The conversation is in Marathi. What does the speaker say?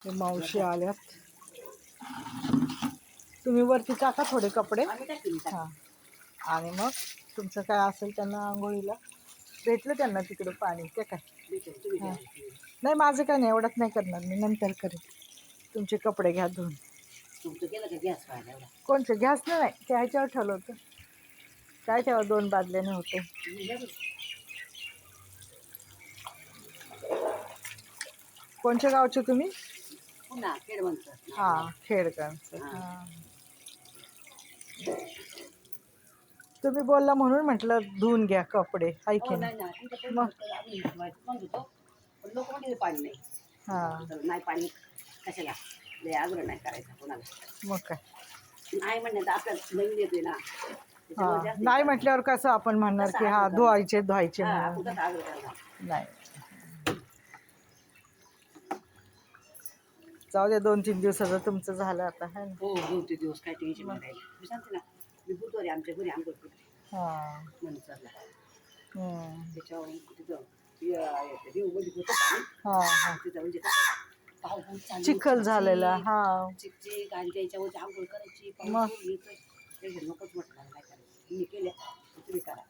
ते मावशी आल्यात. तुम्ही वरती टाका थोडे कपडे. हां, आणि मग तुमचं काय असेल त्यांना आंघोळीला भेटलं त्यांना तिकडं पाणी ते काय. हां, नाही माझं काय नाही, एवढंच नाही करणार मी, नंतर करेन. तुमचे कपडे घ्या धुवून. कोणचं गॅस नाही, ते ह्याच्यावर ठेवलं होतं. काय ठेवा, 2 बादल्याने होते. कोणच्या गावचे तुम्ही? हां, खेडकरचं. हां, तुम्ही बोलला म्हणून म्हटलं धुवून घ्या कपडे, ऐके मग. हां, नाही पाणी कशाला आग्रह नाही करायचा कोणाला. मग काय. नाही म्हणण्यात आपल्याला नवीन येते ना. हां, नाही म्हटल्यावर कसं आपण म्हणणार की हा धुवायचे म्हणून. नाही, जाऊ द्या, 2-3 दिवसाचं तुमचं झालं आता है ना. हो, 2-3 दिवस काय टेन्शन नाही. मी सांगते ना, मी बुधवारी आमच्या घरी आंघोळ करते हां, मनसरला. हां, त्याच्यावर तिथं देवमध्ये होतं पाणी. हां, तिथं म्हणजे कसं पाऊस चालू, चिखल झालेला. हां, चिकचिक, आणि त्याच्यावरची आंघोळ करायची. मग पाऊस नकोच म्हटलं, काय करायचं. मी केल्या, तुम्ही करा.